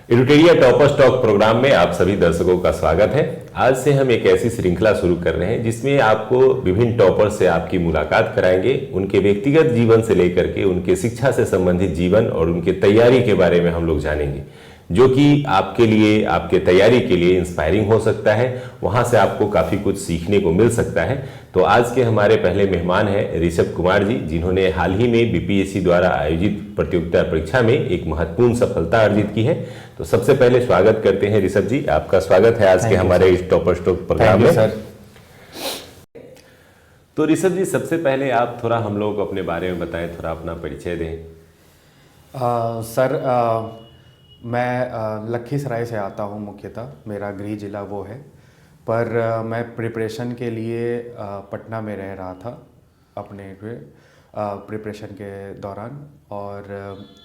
एडुटेरिया topper stock programme में आप सभी दर्शकों का स्वागत है। आज से हम एक ऐसी श्रृंखला शुरू कर रहे हैं जिसमें आपको विभिन्न टॉपर से आपकी मुलाकात कराएंगे। उनके व्यक्तिगत जीवन से लेकर के उनके शिक्षा से संबंधित जीवन और उनके तैयारी के बारे में हम लोग जानेंगे, जो कि आपके लिए, आपके तैयारी के लिए इंस्पायरिंग हो सकता है। वहां से आपको काफ़ी कुछ सीखने को मिल सकता है। तो आज के हमारे पहले मेहमान हैं ऋषभ कुमार जी, जिन्होंने हाल ही में बीपीएससी द्वारा आयोजित प्रतियोगिता परीक्षा में एक महत्वपूर्ण सफलता अर्जित की है। तो सबसे पहले स्वागत करते हैं ऋषभ जी, आपका स्वागत है आज के हमारे इस टॉपर स्टॉक प्रोग्राम में। सर, तो ऋषभ जी, सबसे पहले आप थोड़ा हम लोग अपने बारे में बताएं, थोड़ा अपना परिचय दें। मैं लखीसराय से आता हूँ, मुख्यतः मेरा गृह जिला वो है, पर मैं प्रिपरेशन के लिए पटना में रह रहा था अपने प्रिपरेशन के दौरान। और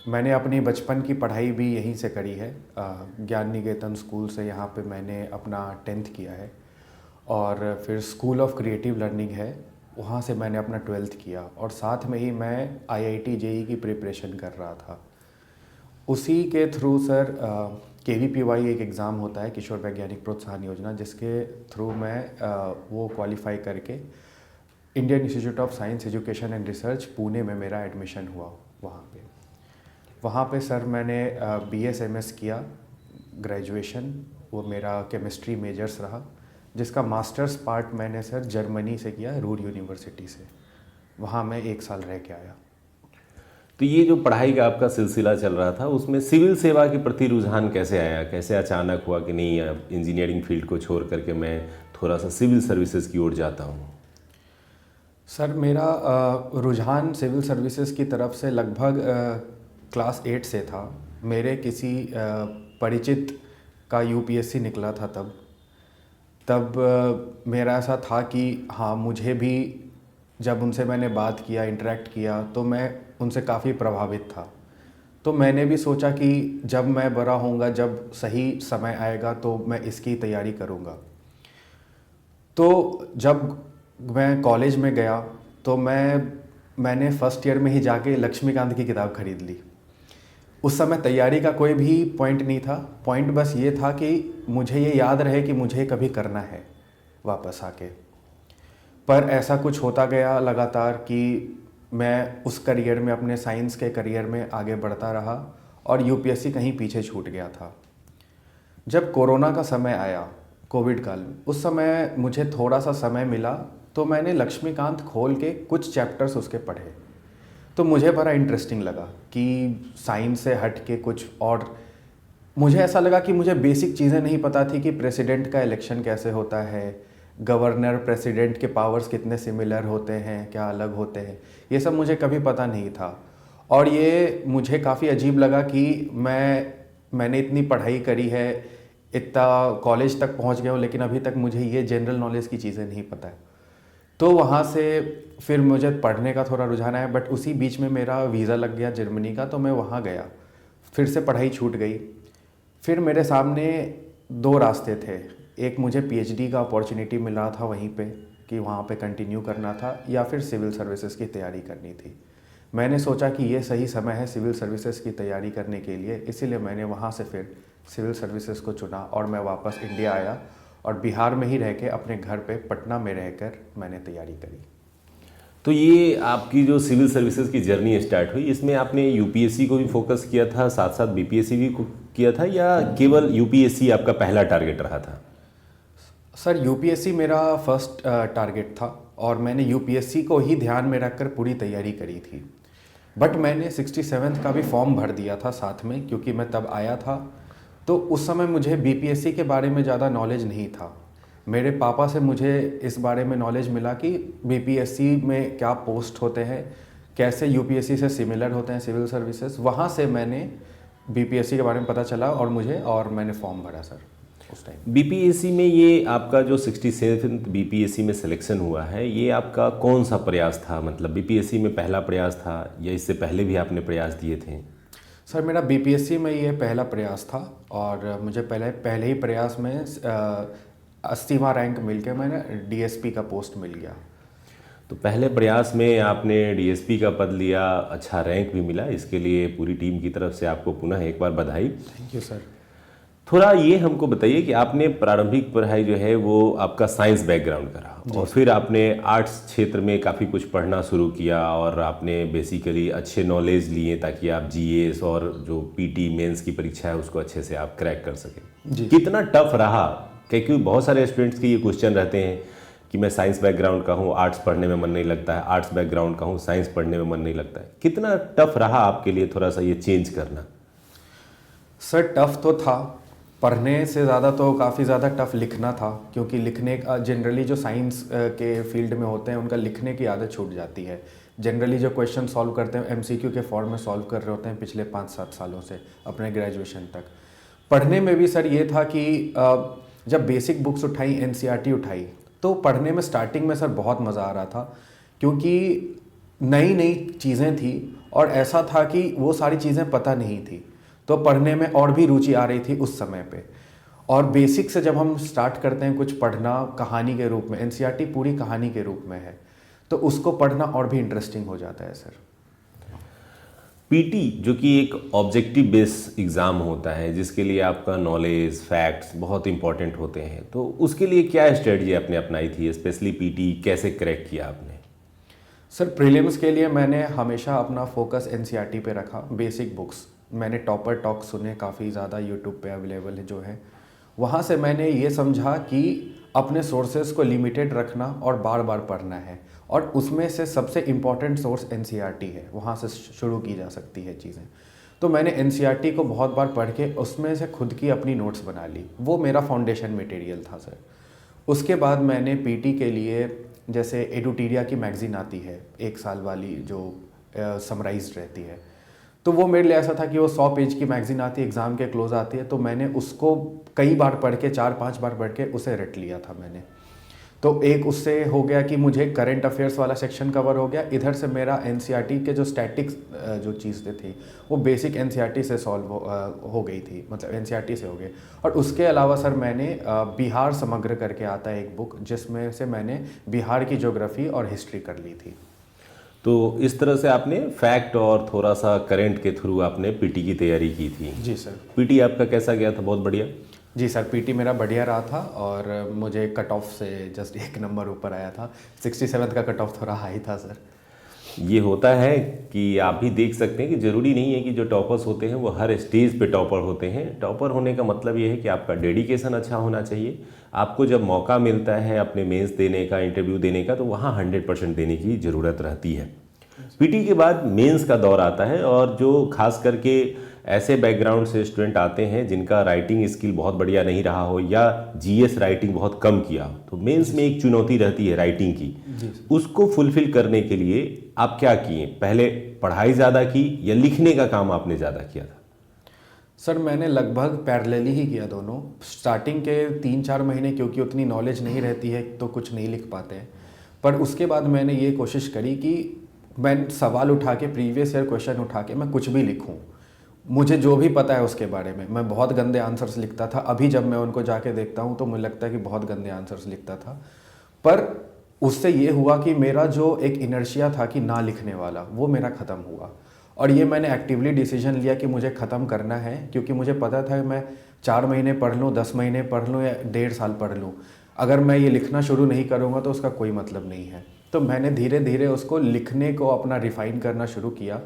मैंने अपनी बचपन की पढ़ाई भी यहीं से करी है। ज्ञान निकेतन स्कूल से यहाँ पे मैंने अपना 10th किया है, और फिर स्कूल ऑफ क्रिएटिव लर्निंग है, वहाँ से मैंने अपना 12th किया, और साथ में ही मैं IIT JEE की प्रिपरेशन कर रहा था। उसी के थ्रू सर KVPY एक एग्ज़ाम होता है, किशोर वैज्ञानिक प्रोत्साहन योजना, जिसके थ्रू मैं वो क्वालिफाई करके Indian institute of science education and research Pune में मेरा एडमिशन हुआ। वहाँ पे सर मैंने BS MS किया, ग्रेजुएशन, वो मेरा केमिस्ट्री मेजर्स रहा, जिसका मास्टर्स पार्ट मैंने सर जर्मनी से किया, रूर यूनिवर्सिटी से। वहाँ मैं 1 साल रह के आया। तो ये जो पढ़ाई का आपका सिलसिला चल रहा था, उसमें सिविल सेवा के प्रति रुझान कैसे आया? कैसे अचानक हुआ कि नहीं, अब इंजीनियरिंग फील्ड को छोड़ करके मैं थोड़ा सा सिविल सर्विसेज की ओर जाता हूँ? सर, मेरा रुझान सिविल सर्विसेज की तरफ से लगभग क्लास 8 से था। मेरे किसी परिचित का UPSC निकला था तब मेरा ऐसा था कि हाँ, मुझे भी, जब उनसे मैंने बात किया, इंटरेक्ट किया, तो मैं उनसे काफ़ी प्रभावित था। तो मैंने भी सोचा कि जब मैं बड़ा होऊंगा, जब सही समय आएगा, तो मैं इसकी तैयारी करूंगा। तो जब मैं कॉलेज में गया तो मैंने फर्स्ट ईयर में ही जाके लक्ष्मीकांत की किताब खरीद ली। उस समय तैयारी का कोई भी पॉइंट नहीं था, पॉइंट बस ये था कि मुझे ये याद रहे कि मुझे कभी करना है वापस आके। पर ऐसा कुछ होता गया लगातार कि मैं उस करियर में, अपने साइंस के करियर में आगे बढ़ता रहा, और UPSC कहीं पीछे छूट गया था। जब कोरोना का समय आया, कोविड काल में, उस समय मुझे थोड़ा सा समय मिला, तो मैंने लक्ष्मीकांत खोल के कुछ चैप्टर्स उसके पढ़े। तो मुझे बड़ा इंटरेस्टिंग लगा कि साइंस से हट के कुछ और, मुझे ऐसा लगा कि मुझे बेसिक चीज़ें नहीं पता थी कि प्रेसिडेंट का इलेक्शन कैसे होता है, गवर्नर प्रेसिडेंट के पावर्स कितने सिमिलर होते हैं, क्या अलग होते हैं, ये सब मुझे कभी पता नहीं था। और ये मुझे काफ़ी अजीब लगा कि मैंने इतनी पढ़ाई करी है, इतना कॉलेज तक पहुंच गया हूँ, लेकिन अभी तक मुझे ये जनरल नॉलेज की चीज़ें नहीं पता है। तो वहाँ से फिर मुझे पढ़ने का थोड़ा रुझान आया, बट उसी बीच में मेरा वीज़ा लग गया जर्मनी का, तो मैं वहाँ गया, फिर से पढ़ाई छूट गई। फिर मेरे सामने 2 रास्ते थे। एक, मुझे PhD का अपॉर्चुनिटी मिल रहा था वहीं पे, कि वहाँ पे कंटिन्यू करना था, या फिर सिविल सर्विसेज की तैयारी करनी थी। मैंने सोचा कि ये सही समय है सिविल सर्विसेज की तैयारी करने के लिए, इसीलिए मैंने वहाँ से फिर सिविल सर्विसेज को चुना, और मैं वापस इंडिया आया, और बिहार में ही रह के अपने घर पे पटना में रहकर मैंने तैयारी करी। तो ये आपकी जो सिविल सर्विसेज की जर्नी स्टार्ट हुई, इसमें आपने UPSC को भी फोकस किया था, साथ साथ BPSC भी किया था, या केवल UPSC आपका पहला टारगेट रहा था? सर, UPSC मेरा फर्स्ट टारगेट था, और मैंने UPSC को ही ध्यान में रखकर पूरी तैयारी करी थी। बट मैंने 67th का भी फॉर्म भर दिया था साथ में, क्योंकि मैं तब आया था। तो उस समय मुझे BPSC के बारे में ज़्यादा नॉलेज नहीं था। मेरे पापा से मुझे इस बारे में नॉलेज मिला कि BPSC में क्या पोस्ट होते हैं, कैसे UPSC से सिमिलर होते हैं सिविल सर्विसेज। वहाँ से मैंने BPSC के बारे में पता चला, और मैंने फॉर्म भरा सर उस टाइम। BPSC में ये आपका जो 67th BPSC में सिलेक्शन हुआ है, ये आपका कौन सा प्रयास था? मतलब BPSC में पहला प्रयास था, या इससे पहले भी आपने प्रयास दिए थे? सर, मेरा BPSC में ये पहला प्रयास था, और मुझे पहले ही प्रयास में 80वां रैंक मिल के मैंने DSP का पोस्ट मिल गया। तो पहले प्रयास में आपने DSP का पद लिया, अच्छा रैंक भी मिला, इसके लिए पूरी टीम की तरफ से आपको पुनः एक बार बधाई। Thank you sir. थोड़ा ये हमको बताइए कि आपने प्रारंभिक पढ़ाई जो है वो आपका साइंस बैकग्राउंड का रहा और फिर आपने आर्ट्स क्षेत्र में काफ़ी कुछ पढ़ना शुरू किया और आपने बेसिकली अच्छे नॉलेज लिए ताकि आप जीएस और जो पीटी मेंस की परीक्षा है उसको अच्छे से आप क्रैक कर सकें। कितना टफ रहा, क्योंकि बहुत सारे स्टूडेंट्स के ये क्वेश्चन रहते हैं कि मैं साइंस बैकग्राउंड का हूँ, आर्ट्स पढ़ने में मन नहीं लगता है, आर्ट्स बैकग्राउंड का हूँ, साइंस पढ़ने में मन नहीं लगता है। कितना टफ रहा आपके लिए थोड़ा सा ये चेंज करना? सर टफ तो था, पढ़ने से ज़्यादा तो काफ़ी ज़्यादा टफ लिखना था, क्योंकि लिखने का जनरली जो साइंस के फील्ड में होते हैं उनका लिखने की आदत छूट जाती है। जनरली जो क्वेश्चन सॉल्व करते हैं एमसीक्यू के फॉर्म में सॉल्व कर रहे होते हैं पिछले 5-7 सालों से अपने ग्रेजुएशन तक। पढ़ने में भी सर ये था कि जब बेसिक बुक्स उठाई, एनसीईआरटी उठाई, तो पढ़ने में स्टार्टिंग में सर बहुत मज़ा आ रहा था, क्योंकि नई नई चीज़ें थी और ऐसा था कि वो सारी चीज़ें पता नहीं थी, तो पढ़ने में और भी रुचि आ रही थी उस समय पे। और बेसिक से जब हम स्टार्ट करते हैं कुछ पढ़ना कहानी के रूप में, एनसीईआरटी पूरी कहानी के रूप में है, तो उसको पढ़ना और भी इंटरेस्टिंग हो जाता है सर। पीटी जो कि एक ऑब्जेक्टिव बेस्ड एग्ज़ाम होता है जिसके लिए आपका नॉलेज, फैक्ट्स बहुत इंपॉर्टेंट होते हैं, तो उसके लिए क्या स्ट्रेटजी आपने अपनाई थी? स्पेशली पीटी कैसे क्रैक किया आपने? सर प्रीलिम्स के लिए मैंने हमेशा अपना फोकस एनसीईआरटी पे रखा। बेसिक बुक्स मैंने टॉपर टॉक सुने काफ़ी ज़्यादा, यूट्यूब पे अवेलेबल है जो है, वहाँ से मैंने ये समझा कि अपने सोर्सेज को लिमिटेड रखना और बार बार पढ़ना है, और उसमें से सबसे इम्पॉर्टेंट सोर्स एनसीईआरटी है, वहाँ से शुरू की जा सकती है चीज़ें। तो मैंने एनसीईआरटी को बहुत बार पढ़ के उसमें से खुद की अपनी नोट्स बना ली, वो मेरा फाउंडेशन मटेरियल था सर। उसके बाद मैंने पीटी के लिए जैसे एडुटीरिया की मैगज़ीन आती है 1 साल वाली, जो समराइज्ड रहती है, तो वो मेरे लिए ऐसा था कि वो 100 पेज की मैगज़ीन आती है, एग्ज़ाम के क्लोज आती है, तो मैंने उसको कई बार पढ़ के 4-5 बार पढ़ के उसे रट लिया था मैंने। तो एक उससे हो गया कि मुझे करंट अफेयर्स वाला सेक्शन कवर हो गया, इधर से मेरा एनसीईआरटी के जो स्टैटिक्स जो चीज़ें थी वो बेसिक एनसीईआरटी से सॉल्व हो गई थी, मतलब एनसीईआरटी से हो गए। और उसके अलावा सर मैंने बिहार समग्र करके आता है एक बुक, जिसमें से मैंने बिहार की ज्योग्राफी और हिस्ट्री कर ली थी। तो इस तरह से आपने फैक्ट और थोड़ा सा करंट के थ्रू आपने पीटी की तैयारी की थी। जी सर। पीटी आपका कैसा गया था? बहुत बढ़िया। जी सर, पीटी मेरा बढ़िया रहा था और मुझे कट ऑफ से जस्ट 1 नंबर ऊपर आया था। 67 का कट ऑफ थोड़ा हाई था सर। ये होता है कि आप भी देख सकते हैं कि ज़रूरी नहीं है कि जो टॉपर्स होते हैं वो हर स्टेज पे टॉपर होते हैं। टॉपर होने का मतलब ये है कि आपका डेडिकेशन अच्छा होना चाहिए। आपको जब मौका मिलता है अपने मेंस देने का, इंटरव्यू देने का, तो वहाँ 100% देने की ज़रूरत रहती है। पीटी के बाद मेंस का दौर आता है और जो खास करके ऐसे बैकग्राउंड से स्टूडेंट आते हैं जिनका राइटिंग स्किल बहुत बढ़िया नहीं रहा हो या जीएस राइटिंग बहुत कम किया हो, तो मेंस में एक चुनौती रहती है राइटिंग की। उसको फुलफिल करने के लिए आप क्या किए? पहले पढ़ाई ज़्यादा की या लिखने का काम आपने ज़्यादा किया था? सर मैंने लगभग पैरेलली ही किया दोनों। स्टार्टिंग के 3-4 महीने क्योंकि उतनी नॉलेज नहीं रहती है तो कुछ नहीं लिख पाते हैं, पर उसके बाद मैंने ये कोशिश करी कि मैं सवाल उठा के, प्रीवियस ईयर क्वेश्चन उठा के मैं कुछ भी लिखूं, मुझे जो भी पता है उसके बारे में। मैं बहुत गंदे आंसर्स लिखता था, अभी जब मैं उनको जाके देखता हूँ तो मुझे लगता है कि बहुत गंदे आंसर्स लिखता था, पर उससे ये हुआ कि मेरा जो एक इनर्शिया था कि ना लिखने वाला, वो मेरा ख़त्म हुआ। और ये मैंने एक्टिवली डिसीजन लिया कि मुझे ख़त्म करना है, क्योंकि मुझे पता था कि मैं 4 महीने पढ़ लूँ, 10 महीने पढ़ लूँ या 1.5 साल पढ़ लूँ, अगर मैं ये लिखना शुरू नहीं करूँगा तो उसका कोई मतलब नहीं है। तो मैंने धीरे धीरे उसको लिखने को अपना रिफ़ाइन करना शुरू किया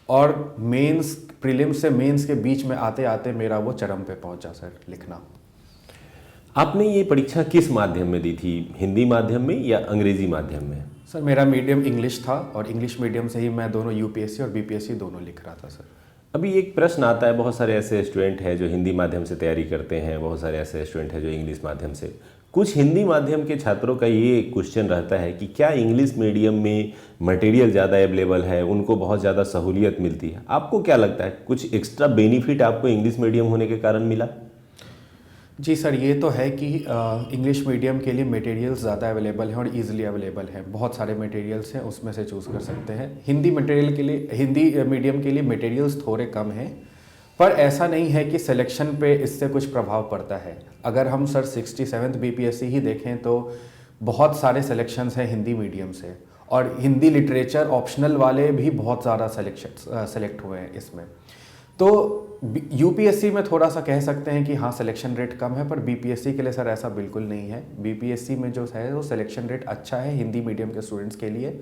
और मेंस, प्रीलिम्स से मेंस के बीच में आते आते मेरा वो चरम पे पहुंचा सर, लिखना। आपने ये परीक्षा किस माध्यम में दी थी? हिंदी माध्यम में या अंग्रेजी माध्यम में? सर मेरा मीडियम इंग्लिश था और इंग्लिश मीडियम से ही मैं दोनों यूपीएससी और बीपीएससी दोनों लिख रहा था सर। अभी एक प्रश्न आता है, बहुत सारे ऐसे स्टूडेंट हैं जो हिंदी माध्यम से तैयारी करते हैं, बहुत सारे ऐसे स्टूडेंट हैं जो इंग्लिश माध्यम से। कुछ हिंदी माध्यम के छात्रों का ये क्वेश्चन रहता है कि क्या इंग्लिश मीडियम में मटेरियल ज़्यादा अवेलेबल है, उनको बहुत ज़्यादा सहूलियत मिलती है? आपको क्या लगता है, कुछ एक्स्ट्रा बेनिफिट आपको इंग्लिश मीडियम होने के कारण मिला? जी सर, ये तो है कि इंग्लिश मीडियम के लिए मटेरियल्स ज़्यादा अवेलेबल हैं और इजीली अवेलेबल हैं। बहुत सारे मटेरियल्स हैं, उसमें से चूज़ कर सकते हैं। हिंदी मीडियम के लिए मटेरियल्स थोड़े कम हैं, पर ऐसा नहीं है कि सिलेक्शन पे इससे कुछ प्रभाव पड़ता है। अगर हम सर 67th बीपीएससी ही देखें तो बहुत सारे सिलेक्शंस हैं हिंदी मीडियम से, और हिंदी लिटरेचर ऑप्शनल वाले भी बहुत ज़्यादा सेलेक्ट हुए हैं इसमें। तो यूपीएससी में थोड़ा सा कह सकते हैं कि हाँ सिलेक्शन रेट कम है, पर बीपीएससी के लिए सर ऐसा बिल्कुल नहीं है। बीपीएससी में जो है वो सिलेक्शन रेट अच्छा है हिंदी मीडियम के स्टूडेंट्स के लिए।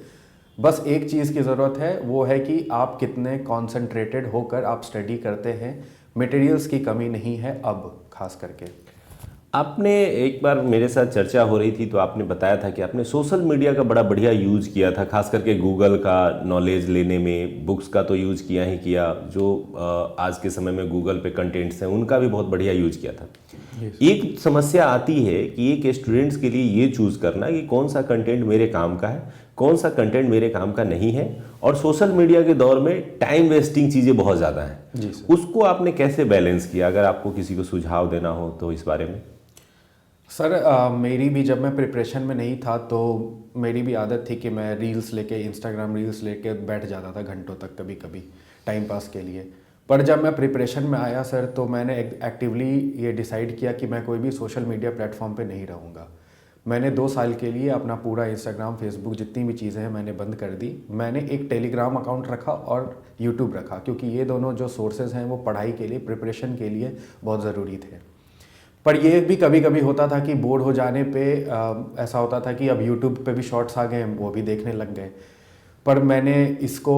बस एक चीज़ की ज़रूरत है, वो है कि आप कितने कॉन्सेंट्रेटेड होकर आप स्टडी करते हैं। मटेरियल्स की कमी नहीं है अब खास करके। आपने एक बार मेरे साथ चर्चा हो रही थी तो आपने बताया था कि आपने सोशल मीडिया का बड़ा बढ़िया यूज़ किया था, खास करके गूगल का नॉलेज लेने में। बुक्स का तो यूज़ किया ही किया, जो आज के समय में गूगल पे कंटेंट्स हैं उनका भी बहुत बढ़िया यूज़ किया था। एक समस्या आती है कि एक स्टूडेंट्स के लिए ये चूज़ करना कि कौन सा कंटेंट मेरे काम का है, कौन सा कंटेंट मेरे काम का नहीं है। और सोशल मीडिया के दौर में टाइम वेस्टिंग चीज़ें बहुत ज़्यादा हैं, उसको आपने कैसे बैलेंस किया? अगर आपको किसी को सुझाव देना हो तो इस बारे में। सर मेरी भी जब मैं प्रिपरेशन में नहीं था तो मेरी भी आदत थी कि मैं रील्स लेके, इंस्टाग्राम रील्स लेके बैठ जाता था घंटों तक कभी कभी टाइम पास के लिए। पर जब मैं प्रिपरेशन में आया सर, तो मैंने एक्टिवली ये डिसाइड किया कि मैं कोई भी सोशल मीडिया प्लेटफॉर्म पे नहीं रहूँगा। मैंने 2 साल के लिए अपना पूरा इंस्टाग्राम, फेसबुक जितनी भी चीज़ें हैं मैंने बंद कर दी। मैंने एक टेलीग्राम अकाउंट रखा और यूट्यूब रखा, क्योंकि ये दोनों जो सोर्सेज हैं वो पढ़ाई के लिए, प्रिपरेशन के लिए बहुत ज़रूरी थे। पर ये भी कभी कभी होता था कि बोर हो जाने पे ऐसा होता था कि अब यूट्यूब पे भी शॉर्ट्स आ गए, वो भी देखने लग गए। पर मैंने इसको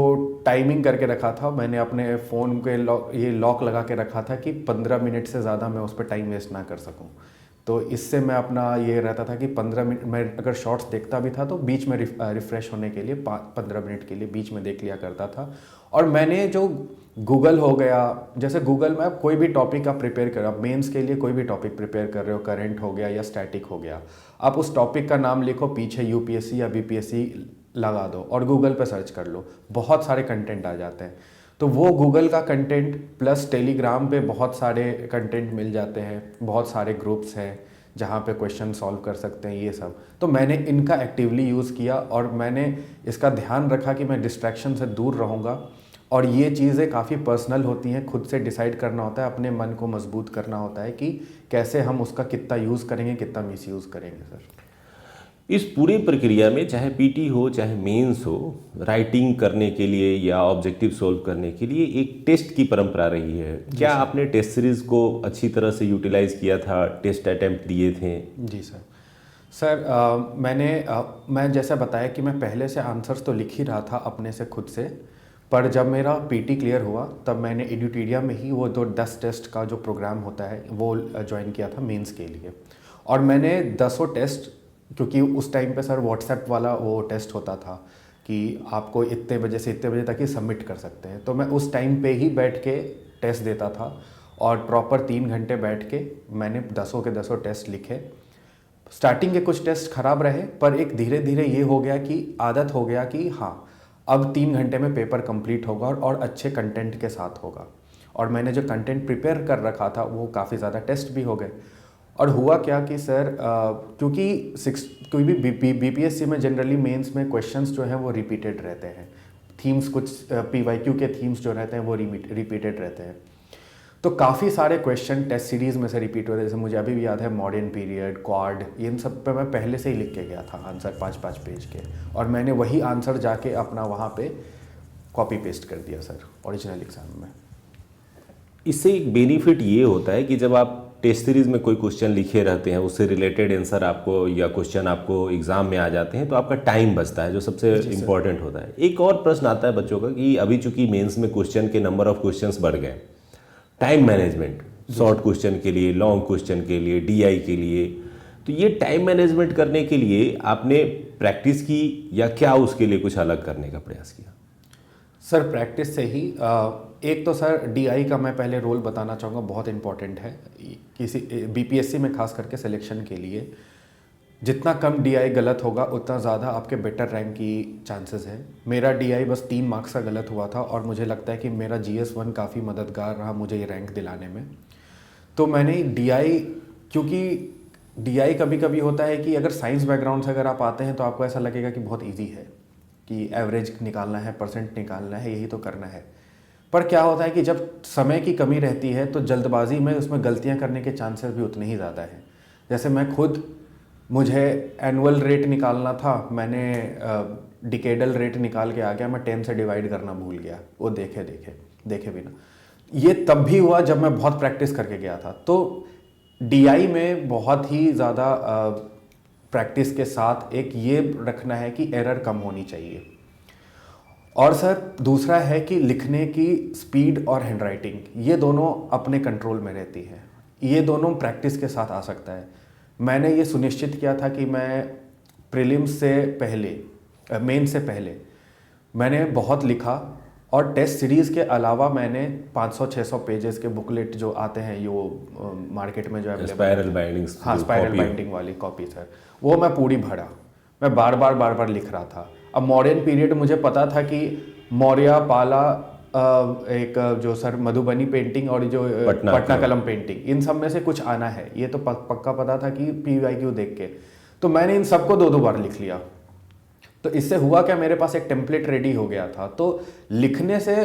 टाइमिंग करके रखा था। मैंने अपने फ़ोन के लॉक लगा के रखा था कि 15 मिनट से ज़्यादा मैं उस पर टाइम वेस्ट ना कर सकूं। तो इससे मैं अपना ये रहता था कि 15 मिनट मैं अगर शॉर्ट्स देखता भी था तो बीच में रिफ़्रेश होने के लिए 15 मिनट के लिए बीच में देख लिया करता था। और मैंने जो गूगल हो गया, जैसे गूगल में आप कोई भी टॉपिक आप प्रिपेयर कर, आप मेंस के लिए कोई भी टॉपिक प्रिपेयर कर रहे हो, करंट हो गया या स्टैटिक हो गया, आप उस टॉपिक का नाम लिखो, पीछे यूपीएससी या बीपीएससी लगा दो और गूगल पे सर्च कर लो, बहुत सारे कंटेंट आ जाते हैं। तो वो गूगल का कंटेंट प्लस टेलीग्राम पे बहुत सारे कंटेंट मिल जाते हैं, बहुत सारे ग्रुप्स हैं जहाँ पे क्वेश्चन सॉल्व कर सकते हैं, ये सब। तो मैंने इनका एक्टिवली यूज़ किया और मैंने इसका ध्यान रखा कि मैं डिस्ट्रैक्शन से दूर रहूँगा। और ये चीज़ें काफ़ी पर्सनल होती हैं, खुद से डिसाइड करना होता है, अपने मन को मजबूत करना होता है कि कैसे हम उसका कितना यूज़ करेंगे, कितना मिसयूज़ करेंगे सर। इस पूरी प्रक्रिया में चाहे पीटी हो चाहे मेंस हो, राइटिंग करने के लिए या ऑब्जेक्टिव सोल्व करने के लिए एक टेस्ट की परंपरा रही है। क्या आपने टेस्ट सीरीज़ को अच्छी तरह से यूटिलाइज़ किया था, टेस्ट अटैम्प्ट दिए थे? जी सर। सर मैं जैसा बताया कि मैं पहले से आंसर्स तो लिख ही रहा था अपने से, खुद से। पर जब मेरा पीटी क्लियर हुआ तब मैंने एडुटीरिया में ही वो 10 टेस्ट का जो प्रोग्राम होता है वो ज्वाइन किया था मेंस के लिए। और मैंने 10 टेस्ट, क्योंकि उस टाइम पे सर व्हाट्सएप वाला वो टेस्ट होता था कि आपको इतने बजे से इतने बजे तक ही सबमिट कर सकते हैं, तो मैं उस टाइम पे ही बैठ के टेस्ट देता था और प्रॉपर 3 घंटे बैठ के मैंने 10 के 10 टेस्ट लिखे। स्टार्टिंग के कुछ टेस्ट ख़राब रहे, पर एक धीरे धीरे ये हो गया कि आदत हो गया कि हाँ अब 3 घंटे में पेपर कंप्लीट होगा और अच्छे कंटेंट के साथ होगा। और मैंने जो कंटेंट प्रिपेयर कर रखा था वो काफ़ी ज़्यादा टेस्ट भी हो गए। और हुआ क्या कि सर क्योंकि कोई भी बीपीएससी में जनरली मेंस में क्वेश्चंस जो हैं वो रिपीटेड रहते हैं, थीम्स कुछ पीवाईक्यू के थीम्स जो रहते हैं वो रिपीटेड रहते हैं। तो काफ़ी सारे क्वेश्चन टेस्ट सीरीज़ में से रिपीट होते हैं। जैसे मुझे अभी भी याद है मॉडर्न पीरियड, क्वाड, इन सब पे मैं पहले से ही लिख के गया था आंसर 5-5 पेज के, और मैंने वही आंसर जाके अपना वहाँ पे कॉपी पेस्ट कर दिया सर ओरिजिनल एग्ज़ाम में। इससे एक बेनिफिट ये होता है कि जब आप टेस्ट सीरीज़ में कोई क्वेश्चन लिखे रहते हैं, उससे रिलेटेड आंसर आपको या क्वेश्चन आपको एग्जाम में आ जाते हैं, तो आपका टाइम बचता है, जो सबसे इम्पॉर्टेंट होता है। एक और प्रश्न आता है बच्चों का कि अभी चूंकि मेंस में क्वेश्चन के नंबर ऑफ क्वेश्चंस बढ़ गए, टाइम मैनेजमेंट, शॉर्ट क्वेश्चन के लिए, लॉन्ग क्वेश्चन के लिए, डीआई के लिए, तो ये टाइम मैनेजमेंट करने के लिए आपने प्रैक्टिस की या क्या उसके लिए कुछ अलग करने का प्रयास किया? सर प्रैक्टिस से ही एक तो सर डीआई का मैं पहले रोल बताना चाहूँगा, बहुत इंपॉर्टेंट है किसी बीपीएससी में, खास करके सिलेक्शन के लिए। जितना कम डीआई गलत होगा उतना ज़्यादा आपके बेटर रैंक की चांसेस है। मेरा डीआई बस 3 मार्क्स का गलत हुआ था और मुझे लगता है कि मेरा GS1 काफ़ी मददगार रहा मुझे ये रैंक दिलाने में। तो मैंने डीआई, क्योंकि डीआई कभी कभी होता है कि अगर साइंस बैकग्राउंड से अगर आप आते हैं तो आपको ऐसा लगेगा कि बहुत ईजी है, कि एवरेज निकालना है, परसेंट निकालना है, यही तो करना है। पर क्या होता है कि जब समय की कमी रहती है तो जल्दबाजी में उसमें गलतियाँ करने के चांसेस भी उतने ही ज़्यादा हैं। जैसे मुझे एनुअल रेट निकालना था, मैंने डिकेडल रेट निकाल के आ गया, मैं 10 से डिवाइड करना भूल गया, वो देखे बिना। ये तब भी हुआ जब मैं बहुत प्रैक्टिस करके गया था। तो डीआई में बहुत ही ज़्यादा प्रैक्टिस के साथ एक ये रखना है कि एरर कम होनी चाहिए। और सर दूसरा है कि लिखने की स्पीड और हैंडराइटिंग ये दोनों अपने कंट्रोल में रहती है, ये दोनों प्रैक्टिस के साथ आ सकता है। मैंने ये सुनिश्चित किया था कि मैं प्रीलिम्स से पहले, मेन से पहले मैंने बहुत लिखा, और टेस्ट सीरीज़ के अलावा मैंने 500-600 पेजेस के बुकलेट जो आते हैं यो मार्केट में जो अवेलेबल, स्पाइरल बाइंडिंग्स, हाँ स्पाइरल बाइंडिंग वाली कॉपी सर, वो मैं पूरी भरा। मैं बार बार लिख रहा था। अब मौर्यन पीरियड मुझे पता था कि मौर्य, पाला, एक जो सर मधुबनी पेंटिंग और जो पटना कलम पेंटिंग, इन सब में से कुछ आना है, ये तो पक्का पता था कि PYQ देख के। तो मैंने इन सबको 2-2 बार लिख लिया। तो इससे हुआ क्या, मेरे पास एक टेम्पलेट रेडी हो गया था। तो लिखने से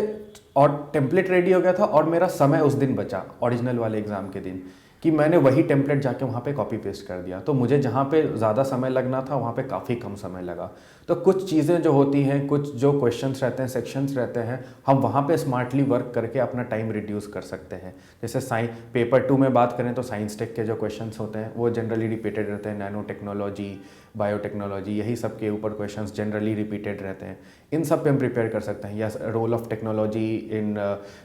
और टेम्पलेट रेडी हो गया था, और मेरा समय उस दिन बचा ओरिजिनल वाले एग्ज़ाम के दिन, कि मैंने वही टेम्पलेट जाके वहाँ पे कॉपी पेस्ट कर दिया। तो मुझे जहाँ पे ज़्यादा समय लगना था वहाँ पे काफ़ी कम समय लगा। तो कुछ चीज़ें जो होती हैं, कुछ जो क्वेश्चंस रहते हैं, सेक्शंस रहते हैं, हम वहाँ पे स्मार्टली वर्क करके अपना टाइम रिड्यूस कर सकते हैं। जैसे पेपर 2 में बात करें तो साइंस टेक के जो क्वेश्चंस होते हैं वो जनरली रिपीटेड रहते हैं। नैनो टेक्नोलॉजी, बायोटेक्नोलॉजी, यही सब के ऊपर क्वेश्चंस जनरली रिपीटेड रहते हैं। इन सब पे हम प्रिपेयर कर सकते हैं। या role of technology in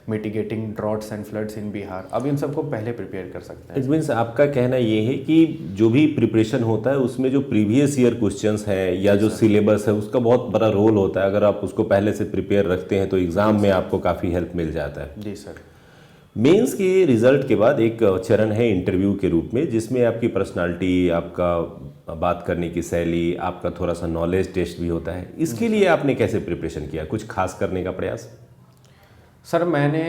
mitigating droughts and floods in Bihar, अब इन सबको पहले प्रिपेयर कर सकते हैं। इट मीन्स आपका कहना ये है कि जो भी प्रिपरेशन होता है उसमें जो प्रीवियस ईयर क्वेश्चंस हैं या जो सिलेबस है उसका बहुत बड़ा रोल होता है। अगर आप उसको पहले से प्रिपेयर रखते हैं तो एग्ज़ाम में आपको काफ़ी हेल्प मिल जाता है। जी सर। मेंस के रिजल्ट के बाद एक चरण है इंटरव्यू के रूप में, जिसमें आपकी पर्सनालिटी, आपका बात करने की शैली, आपका थोड़ा सा नॉलेज टेस्ट भी होता है। इसके लिए आपने कैसे प्रिपरेशन किया, कुछ खास करने का प्रयास? सर मैंने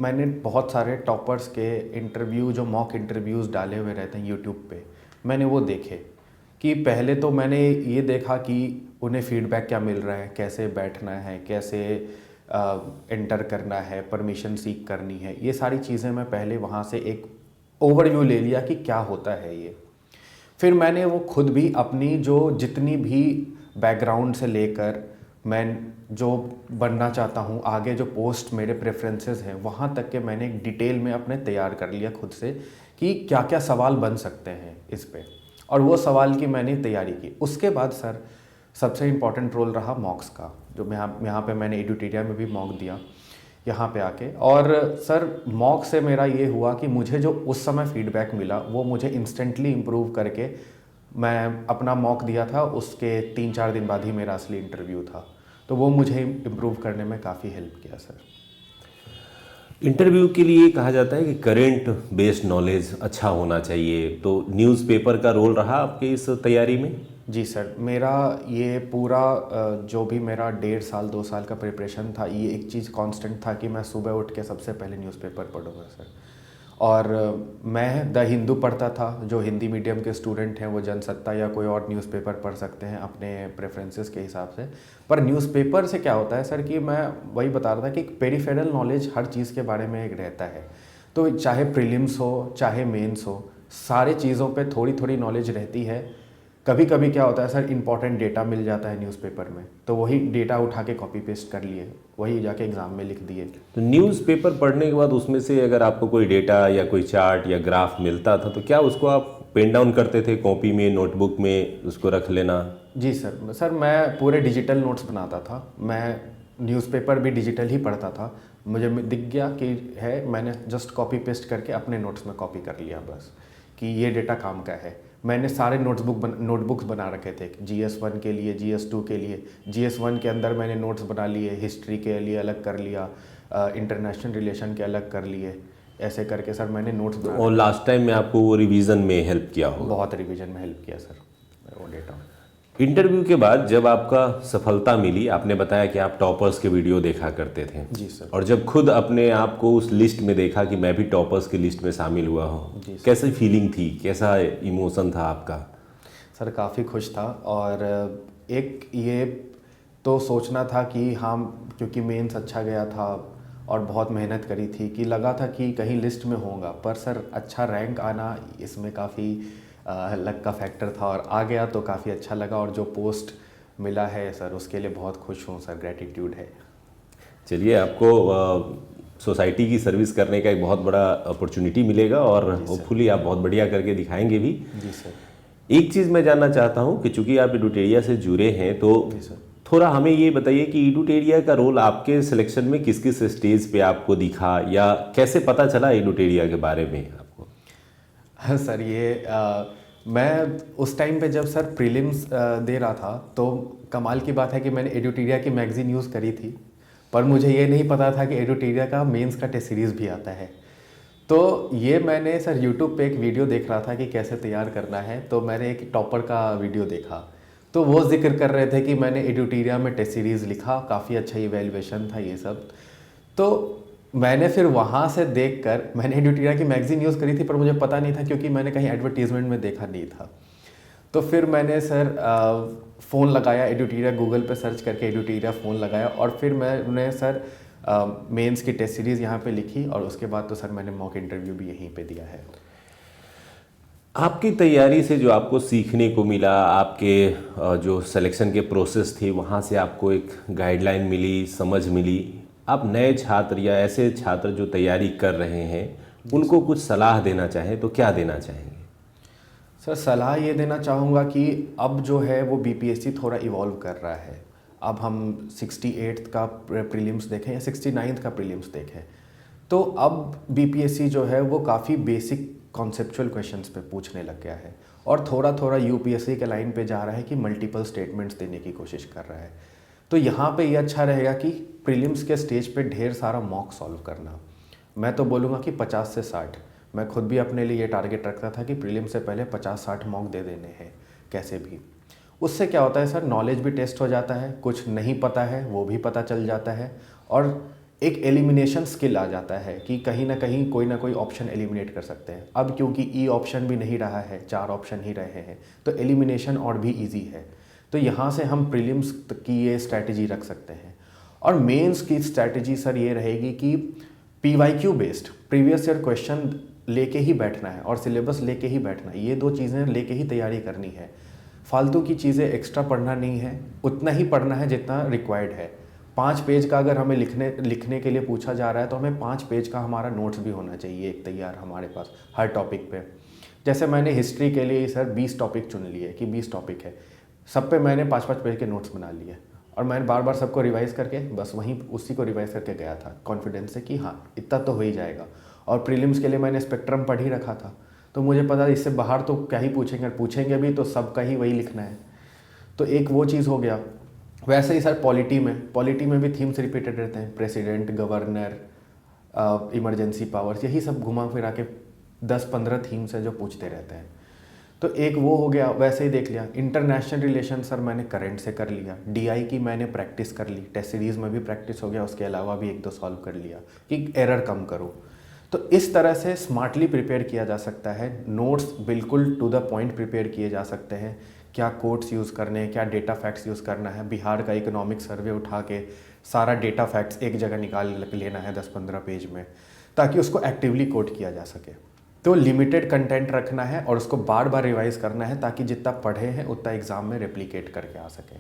मैंने बहुत सारे टॉपर्स के इंटरव्यू, जो मॉक इंटरव्यूज़ डाले हुए रहते हैं यूट्यूब पे, मैंने वो देखे। कि पहले तो मैंने ये देखा कि उन्हें फीडबैक क्या मिल रहा है, कैसे बैठना है, कैसे एंटर करना है, परमिशन सीक करनी है, ये सारी चीज़ें मैं पहले वहाँ से एक ओवरव्यू ले लिया कि क्या होता है ये। फिर मैंने वो खुद भी अपनी जो जितनी भी बैकग्राउंड से लेकर मैं जो बनना चाहता हूँ, आगे जो पोस्ट मेरे प्रेफरेंसेस हैं, वहाँ तक के मैंने एक डिटेल में अपने तैयार कर लिया खुद से कि क्या क्या सवाल बन सकते हैं इस पे, और वो सवाल की मैंने तैयारी की। उसके बाद सर सबसे इम्पॉर्टेंट रोल रहा मॉक्स का, जो मैं यहाँ पे मैंने एडुटेरिया में भी मॉक दिया यहाँ पे आके। और सर मॉक से मेरा ये हुआ कि मुझे जो उस समय फीडबैक मिला वो मुझे इंस्टेंटली इम्प्रूव करके, मैं अपना मॉक दिया था उसके 3-4 दिन बाद ही मेरा असली इंटरव्यू था, तो वो मुझे इम्प्रूव करने में काफ़ी हेल्प किया सर। इंटरव्यू के लिए कहा जाता है कि करेंट बेस्ड नॉलेज अच्छा होना चाहिए, तो न्यूज़पेपर का रोल रहा आपके इस तैयारी में? जी सर, मेरा ये पूरा जो भी मेरा 1.5 साल 2 साल का प्रिपरेशन था, ये एक चीज़ कांस्टेंट था कि मैं सुबह उठ के सबसे पहले न्यूज़पेपर पढ़ूंगा सर। और मैं द हिंदू पढ़ता था। जो हिंदी मीडियम के स्टूडेंट हैं वो जनसत्ता या कोई और न्यूज़पेपर पढ़ सकते हैं अपने प्रेफरेंसेस के हिसाब से। पर न्यूज़पेपर से क्या होता है सर कि मैं वही बता रहा था कि एक पेरिफेरल नॉलेज हर चीज़ के बारे में एक रहता है। तो चाहे प्रीलिम्स हो चाहे मेंस हो, सारे चीज़ों पे थोड़ी थोड़ी नॉलेज रहती है। कभी कभी क्या होता है सर, इंपॉर्टेंट डेटा मिल जाता है न्यूज़पेपर में, तो वही डेटा उठा के कॉपी पेस्ट कर लिए, वही जाके एग्ज़ाम में लिख दिए। तो न्यूज़पेपर पढ़ने के बाद उसमें से अगर आपको कोई डेटा या कोई चार्ट या ग्राफ मिलता था तो क्या उसको आप पेन डाउन करते थे कॉपी में, नोटबुक में उसको रख लेना? जी सर मैं पूरे डिजिटल नोट्स बनाता था। मैं न्यूज़पेपर भी डिजिटल ही पढ़ता था। मुझे दिख गया कि है, मैंने जस्ट कॉपी पेस्ट करके अपने नोट्स में कॉपी कर लिया बस, कि ये डेटा काम का है। मैंने सारे नोटबुक्स बना रखे थे, GS1 के लिए, GS2 के लिए। GS1 के अंदर मैंने नोट्स बना लिए, हिस्ट्री के लिए अलग कर लिया, इंटरनेशनल रिलेशन के अलग कर लिए, ऐसे करके सर मैंने नोट्स बना। और लास्ट टाइम में आपको वो रिवीजन में हेल्प किया होगा? बहुत रिवीजन में हेल्प किया सर वो डेटा। इंटरव्यू के बाद जब आपका सफलता मिली, आपने बताया कि आप टॉपर्स के वीडियो देखा करते थे। जी सर। और जब खुद अपने आप को उस लिस्ट में देखा कि मैं भी टॉपर्स की लिस्ट में शामिल हुआ हूँ, कैसी फीलिंग थी, कैसा इमोशन था आपका? सर काफ़ी खुश था। और एक ये तो सोचना था कि हाँ, क्योंकि मेंस अच्छा गया था और बहुत मेहनत करी थी, कि लगा था कि कहीं लिस्ट में होगा। पर सर अच्छा रैंक आना इसमें काफ़ी लक का फैक्टर था, और आ गया तो काफ़ी अच्छा लगा। और जो पोस्ट मिला है सर उसके लिए बहुत खुश हूँ सर, ग्रेटिट्यूड है। चलिए, आपको सोसाइटी की सर्विस करने का एक बहुत बड़ा अपॉर्चुनिटी मिलेगा और होपफुली आप बहुत बढ़िया करके दिखाएंगे भी। जी सर। एक चीज़ मैं जानना चाहता हूँ कि चूंकि आप एडुटेरिया से जुड़े हैं तो जी सर। थोड़ा हमें ये बताइए कि एडुटेरिया का रोल आपके सिलेक्शन में किस किस स्टेज पे आपको दिखा या कैसे पता चला एडुटेरिया के बारे में आपको? हाँ सर, मैं उस टाइम पे जब सर प्रीलिम्स दे रहा था तो कमाल की बात है कि मैंने एडुटेरिया की मैगज़ीन यूज़ करी थी, पर मुझे ये नहीं पता था कि एडुटेरिया का मेंस का टेस्ट सीरीज़ भी आता है। तो ये मैंने सर यूट्यूब पे एक वीडियो देख रहा था कि कैसे तैयार करना है, तो मैंने एक टॉपर का वीडियो देखा, तो वो जिक्र कर रहे थे कि मैंने एडुटेरिया में टेस्ट सीरीज़ लिखा, काफ़ी अच्छा इवैल्यूएशन था ये सब। तो मैंने फिर वहाँ से देखकर मैंने एडुटेरिया की मैगज़ीन यूज़ करी थी, पर मुझे पता नहीं था क्योंकि मैंने कहीं एडवर्टीज़मेंट में देखा नहीं था। तो फिर मैंने सर फ़ोन लगाया, एडुटेरिया गूगल पे सर्च करके एडुटेरिया फ़ोन लगाया और फिर मैंने सर मेंस की टेस्ट सीरीज़ यहाँ पे लिखी और उसके बाद तो सर मैंने मॉक इंटरव्यू भी यहीं पे दिया है। आपकी तैयारी से जो आपको सीखने को मिला, आपके जो सिलेक्शन के प्रोसेस थे वहाँ से आपको एक गाइडलाइन मिली, समझ मिली, आप नए छात्र या ऐसे छात्र जो तैयारी कर रहे हैं उनको कुछ सलाह देना चाहें तो क्या देना चाहेंगे? सर सलाह ये देना चाहूँगा कि अब जो है वो बीपीएससी थोड़ा इवॉल्व कर रहा है। अब हम 68th का प्रीलिम्स देखें या 69th का प्रीलिम्स देखें, तो अब बीपीएससी जो है वो काफ़ी बेसिक कॉन्सेप्चुअल क्वेश्चंस पे पूछने लग गया है और थोड़ा थोड़ा यूपीएससी के लाइन पे जा रहा है कि मल्टीपल स्टेटमेंट्स देने की कोशिश कर रहा है। तो यहाँ पे ये अच्छा रहेगा कि प्रीलिम्स के स्टेज पे ढेर सारा मॉक सॉल्व करना। मैं तो बोलूँगा कि 50 से 60। मैं खुद भी अपने लिए ये टारगेट रखता था कि प्रीलिम्स से पहले 50-60 मॉक दे देने हैं कैसे भी। उससे क्या होता है सर, नॉलेज भी टेस्ट हो जाता है, कुछ नहीं पता है वो भी पता चल जाता है और एक एलिमिनेशन स्किल आ जाता है कि कहीं ना कोई ऑप्शन एलिमिनेट कर सकते हैं। अब क्योंकि ई ऑप्शन भी नहीं रहा है, 4 ऑप्शन ही रहे हैं, तो एलिमिनेशन और भी ईजी है। तो यहाँ से हम प्रीलिम्स की ये स्ट्रैटेजी रख सकते हैं। और मेंस की स्ट्रैटेजी सर ये रहेगी कि PYQ based previous year question लेके ही बैठना है और सिलेबस लेके ही बैठना है। ये 2 चीज़ें लेके ही तैयारी करनी है। फालतू की चीज़ें एक्स्ट्रा पढ़ना नहीं है, उतना ही पढ़ना है जितना रिक्वायर्ड है। 5 पेज का अगर हमें लिखने के लिए पूछा जा रहा है तो हमें 5 पेज का हमारा नोट्स भी होना चाहिए एक तैयार हमारे पास हर टॉपिक पे। जैसे मैंने हिस्ट्री के लिए सर 20 टॉपिक चुन लिए कि 20 टॉपिक है, सब पे मैंने 5-5 पेज के नोट्स बना लिए और मैंने बार बार सबको रिवाइज़ करके बस वहीं उसी को रिवाइज़ करके गया था कॉन्फिडेंस से कि हाँ इतना तो हो ही जाएगा। और प्रीलिम्स के लिए मैंने स्पेक्ट्रम पढ़ ही रखा था, तो मुझे पता इससे बाहर तो क्या ही पूछेंगे भी तो सबका ही वही लिखना है। तो एक वो चीज़ हो गया। वैसे ही सर पॉलिटी में भी थीम्स रिपीटेड रहते हैं, प्रेसिडेंट, गवर्नर, इमरजेंसी पावर्स, यही सब घुमा फिरा के 10-15 थीम्स है जो पूछते रहते हैं। तो एक वो हो गया, वैसे ही देख लिया। इंटरनेशनल रिलेशन सर मैंने करंट से कर लिया, DI की मैंने प्रैक्टिस कर ली, टेस्ट सीरीज़ में भी प्रैक्टिस हो गया, उसके अलावा भी 1-2 सॉल्व कर लिया कि एरर कम करो। तो इस तरह से स्मार्टली प्रिपेयर किया जा सकता है। नोट्स बिल्कुल टू द पॉइंट प्रिपेयर किए जा सकते हैं। क्या कोट्स यूज़ करने हैं, क्या डेटा फैक्ट्स यूज़ करना है। बिहार का इकोनॉमिक सर्वे उठा के सारा डेटा फैक्ट्स एक जगह निकाल लेना है 10-15 पेज में, ताकि उसको एक्टिवली कोट किया जा सके। तो लिमिटेड कंटेंट रखना है और उसको बार बार रिवाइज करना है ताकि जितना पढ़े हैं उतना एग्ज़ाम में रेप्लिकेट करके आ सके।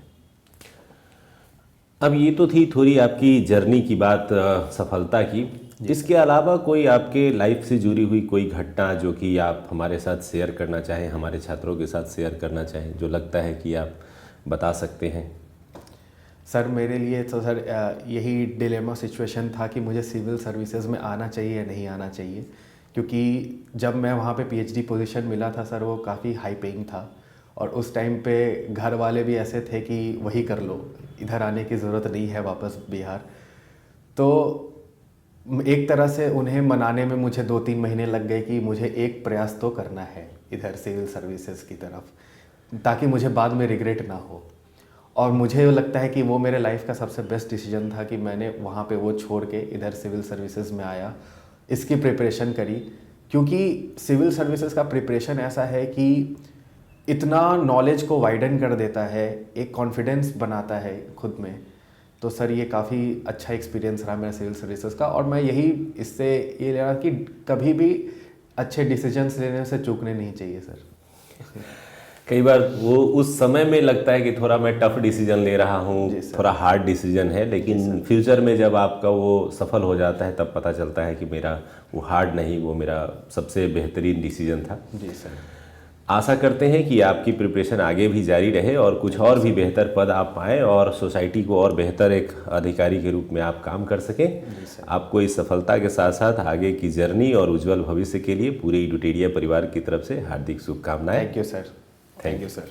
अब ये तो थी थोड़ी आपकी जर्नी की बात, सफलता की। इसके अलावा कोई आपके लाइफ से जुड़ी हुई कोई घटना जो कि आप हमारे साथ शेयर करना चाहें, हमारे छात्रों के साथ शेयर करना चाहें, जो लगता है कि आप बता सकते हैं? सर मेरे लिए तो सर यही डिलेमा सिचुएशन था कि मुझे सिविल सर्विसेज में आना चाहिए या नहीं आना चाहिए, क्योंकि जब मैं वहाँ पे PhD पोजीशन मिला था सर, वो काफ़ी हाई पेइंग था और उस टाइम पे घर वाले भी ऐसे थे कि वही कर लो, इधर आने की ज़रूरत नहीं है वापस बिहार। तो एक तरह से उन्हें मनाने में मुझे 2-3 महीने लग गए कि मुझे एक प्रयास तो करना है इधर सिविल सर्विसेज की तरफ, ताकि मुझे बाद में रिग्रेट ना हो। और मुझे लगता है कि वो मेरे लाइफ का सबसे बेस्ट डिसीजन था कि मैंने वहाँ पे वो छोड़ के इधर सिविल सर्विसेज में आया, इसकी प्रिपरेशन करी। क्योंकि सिविल सर्विसेज का प्रिपरेशन ऐसा है कि इतना नॉलेज को वाइडन कर देता है, एक कॉन्फिडेंस बनाता है खुद में। तो सर ये काफ़ी अच्छा एक्सपीरियंस रहा मेरा सिविल सर्विसेज का, और मैं यही इससे ये ले रहा कि कभी भी अच्छे डिसीजंस लेने से चूकने नहीं चाहिए सर। कई बार वो उस समय में लगता है कि थोड़ा मैं टफ डिसीजन ले रहा हूँ, जी सर। थोड़ा हार्ड डिसीजन है, लेकिन फ्यूचर में जब आपका वो सफल हो जाता है तब पता चलता है कि मेरा वो हार्ड नहीं, वो मेरा सबसे बेहतरीन डिसीजन था। जी सर। आशा करते हैं कि आपकी प्रिपरेशन आगे भी जारी रहे और कुछ और भी बेहतर पद आप पाएँ और सोसाइटी को और बेहतर एक अधिकारी के रूप में आप काम कर सकें। आपको इस सफलता के साथ साथ आगे की जर्नी और उज्जवल भविष्य के लिए पूरे इडुटेरिया परिवार की तरफ से हार्दिक शुभकामनाएं। Thank you sir. Thank you sir.